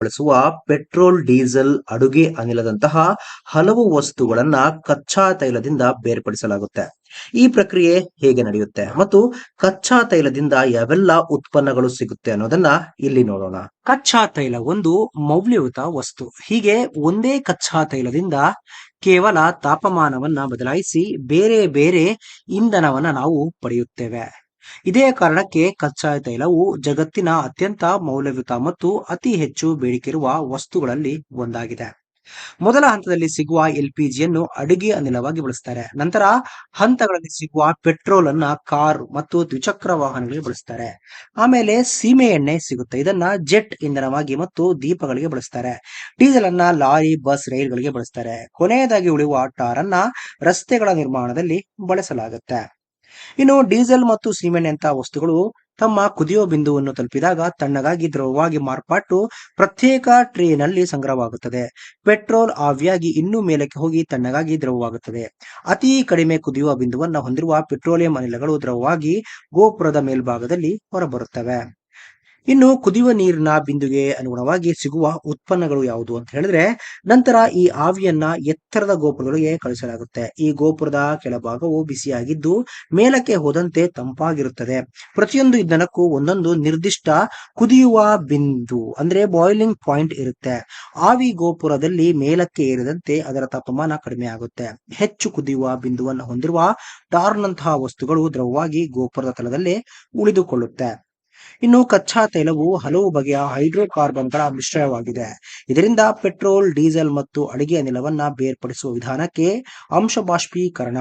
ಬಳಸುವ petrol, diesel, ಅಡುಗೆ ಅನಿಲದಂತಹ ಹಲವು ವಸ್ತುಗಳನ್ನ ಕಚ್ಚಾ ತೈಲದಿಂದ ಬೇರ್ಪಡಿಸಲಾಗುತ್ತೆ. ಈ ಪ್ರಕ್ರಿಯೆ ಹೇಗೆ ನಡೆಯುತ್ತೆ ಮತ್ತು ಕಚ್ಚಾ ತೈಲದಿಂದ ಯಾವೆಲ್ಲ ಉತ್ಪನ್ನಗಳು ಸಿಗುತ್ತೆ ಅನ್ನೋದನ್ನ ಇಲ್ಲಿ ನೋಡೋಣ. ಕಚ್ಚಾ ತೈಲ ಒಂದು ಮೌಲ್ಯಯುತ ವಸ್ತು. ಹೀಗೆ ಒಂದೇ ಕಚ್ಚಾ ತೈಲದಿಂದ ಕೇವಲ ತಾಪಮಾನವನ್ನ ಬದಲಾಯಿಸಿ ಬೇರೆ ಬೇರೆ ಇಂಧನವನ್ನ ನಾವು ಪಡೆಯುತ್ತೇವೆ. ಇದೇ ಕಾರಣಕ್ಕೆ ಕಚ್ಚಾ ತೈಲವು ಜಗತ್ತಿನ ಅತ್ಯಂತ ಮೌಲ್ಯಯುತ ಮತ್ತು ಅತಿ ಹೆಚ್ಚು ಬೇಡಿಕೆಯಿರುವ ವಸ್ತುಗಳಲ್ಲಿ ಒಂದಾಗಿದೆ. ಮೊದಲ ಹಂತದಲ್ಲಿ ಸಿಗುವ ಎಲ್‌ಪಿಜಿಯನ್ನು ಅಡುಗೆ ಅನಿಲವಾಗಿ ಬಳಸ್ತಾರೆ. ನಂತರ ಹಂತಗಳಲ್ಲಿ ಸಿಗುವ ಪೆಟ್ರೋಲ್ ಅನ್ನ ಕಾರ್ ಮತ್ತು ದ್ವಿಚಕ್ರ ವಾಹನಗಳಿಗೆ ಬಳಸ್ತಾರೆ. ಆಮೇಲೆ ಸೀಮೆ ಎಣ್ಣೆ ಸಿಗುತ್ತೆ. ಇದನ್ನ ಜೆಟ್ ಇಂಧನವಾಗಿ ಮತ್ತು ದೀಪಗಳಿಗೆ ಬಳಸ್ತಾರೆ. ಡೀಸೆಲ್ ಅನ್ನ ಲಾರಿ, ಬಸ್, ರೈಲ್ಗಳಿಗೆ ಬಳಸ್ತಾರೆ. ಕೊನೆಯದಾಗಿ ಉಳಿಯುವ ಟಾರ್ ಅನ್ನ ರಸ್ತೆಗಳ ನಿರ್ಮಾಣದಲ್ಲಿ ಬಳಸಲಾಗುತ್ತೆ. ಇನ್ನು ಡೀಸೆಲ್ ಮತ್ತು ಸೀಮೆಎಣ್ಣೆಯಂತಹ ವಸ್ತುಗಳು ತಮ್ಮ ಕುದಿಯುವ ಬಿಂದುವನ್ನು ತಲುಪಿದಾಗ ತಣ್ಣಗಾಗಿ ದ್ರವವಾಗಿ ಮಾರ್ಪಾಟು ಪ್ರತ್ಯೇಕ ಟ್ರೇನಲ್ಲಿ ಸಂಗ್ರಹವಾಗುತ್ತದೆ. ಪೆಟ್ರೋಲ್ ಆವಿಯಾಗಿ ಇನ್ನೂ ಮೇಲಕ್ಕೆ ಹೋಗಿ ತಣ್ಣಗಾಗಿ ದ್ರವವಾಗುತ್ತದೆ. ಅತಿ ಕಡಿಮೆ ಕುದಿಯುವ ಬಿಂದುವನ್ನು ಹೊಂದಿರುವ ಪೆಟ್ರೋಲಿಯಂ ಅನಿಲಗಳು ದ್ರವವಾಗಿ ಗೋಪುರದ ಮೇಲ್ಭಾಗದಲ್ಲಿ ಹೊರಬರುತ್ತವೆ. ಇನ್ನು ಕುದಿಯುವ ನೀರಿನ ಬಿಂದುಗೆ ಅನುಗುಣವಾಗಿ ಸಿಗುವ ಉತ್ಪನ್ನಗಳು ಯಾವುದು ಅಂತ ಹೇಳಿದ್ರೆ, ನಂತರ ಈ ಆವಿಯನ್ನ ಎತ್ತರದ ಗೋಪುರಗಳಿಗೆ ಕಳಿಸಲಾಗುತ್ತೆ. ಈ ಗೋಪುರದ ಕೆಳಭಾಗವು ಬಿಸಿಯಾಗಿದ್ದು ಮೇಲಕ್ಕೆ ಹೋದಂತೆ ತಂಪಾಗಿರುತ್ತದೆ. ಪ್ರತಿಯೊಂದು ಇಂಧನಕ್ಕೂ ಒಂದೊಂದು ನಿರ್ದಿಷ್ಟ ಕುದಿಯುವ ಬಿಂದು ಅಂದ್ರೆ ಬಾಯ್ಲಿಂಗ್ ಪಾಯಿಂಟ್ ಇರುತ್ತೆ. ಆವಿ ಗೋಪುರದಲ್ಲಿ ಮೇಲಕ್ಕೆ ಏರಿದಂತೆ ಅದರ ತಾಪಮಾನ ಕಡಿಮೆ ಆಗುತ್ತೆ. ಹೆಚ್ಚು ಕುದಿಯುವ ಬಿಂದುವನ್ನು ಹೊಂದಿರುವ ಟಾರ್ನಂತಹ ವಸ್ತುಗಳು ದ್ರವವಾಗಿ ಗೋಪುರದ ತಳದಲ್ಲೇ ಉಳಿದುಕೊಳ್ಳುತ್ತೆ. ಇನ್ನು ಕಚ್ಚಾ ತೈಲವು ಹಲವು ಬಗೆಯ ಹೈಡ್ರೋಕಾರ್ಬನ್ಗಳ ಮಿಶ್ರಣವಾಗಿದೆ. ಇದರಿಂದ ಪೆಟ್ರೋಲ್, ಡೀಸೆಲ್ ಮತ್ತು ಅಡುಗೆ ಅನಿಲವನ್ನ ಬೇರ್ಪಡಿಸುವ ವಿಧಾನಕ್ಕೆ ಅಂಶಬಾಷ್ಪೀಕರಣ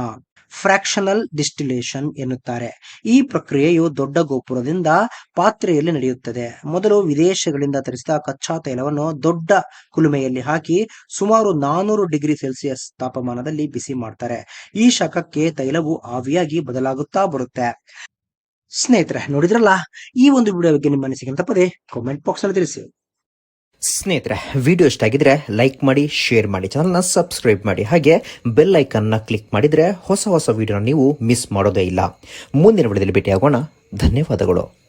ಫ್ರಾಕ್ಷನಲ್ ಡಿಸ್ಟಿಲೇಷನ್ ಎನ್ನುತ್ತಾರೆ. ಈ ಪ್ರಕ್ರಿಯೆಯು ದೊಡ್ಡ ಗೋಪುರದಿಂದ ಪಾತ್ರೆಯಲ್ಲಿ ನಡೆಯುತ್ತದೆ. ಮೊದಲು ವಿದೇಶಗಳಿಂದ ತರಿಸಿದ ಕಚ್ಚಾ ತೈಲವನ್ನು ದೊಡ್ಡ ಕುಲುಮೆಯಲ್ಲಿ ಹಾಕಿ ಸುಮಾರು 400 ಡಿಗ್ರಿ ಸೆಲ್ಸಿಯಸ್ ತಾಪಮಾನದಲ್ಲಿ ಬಿಸಿ ಮಾಡ್ತಾರೆ. ಈ ಶಾಖಕ್ಕೆ ತೈಲವು ಆವಿಯಾಗಿ ಬದಲಾಗುತ್ತಾ ಬರುತ್ತೆ. ಸ್ನೇಹಿತರೆ, ನೋಡಿದ್ರಲ್ಲ, ಈ ಒಂದು ವಿಡಿಯೋ ಬಗ್ಗೆ ನಿಮ್ಮ ಅನಿಸಿಕೆ ತಪ್ಪದೆ ಕಾಮೆಂಟ್ ಬಾಕ್ಸ್ ಅಲ್ಲಿ ತಿಳಿಸಿ. ಸ್ನೇಹಿತರೆ, ವಿಡಿಯೋ ಇಷ್ಟ ಆಗಿದ್ರೆ ಲೈಕ್ ಮಾಡಿ, ಶೇರ್ ಮಾಡಿ, ಚಾನಲ್ನ ಸಬ್ಸ್ಕ್ರೈಬ್ ಮಾಡಿ, ಹಾಗೆ ಬೆಲ್ ಐಕನ್ನ ಕ್ಲಿಕ್ ಮಾಡಿದ್ರೆ ಹೊಸ ವಿಡಿಯೋನ ನೀವು ಮಿಸ್ ಮಾಡೋದೇ ಇಲ್ಲ. ಮುಂದಿನ ವಿಡಿಯೋದಲ್ಲಿ ಭೇಟಿಯಾಗೋಣ. ಧನ್ಯವಾದಗಳು.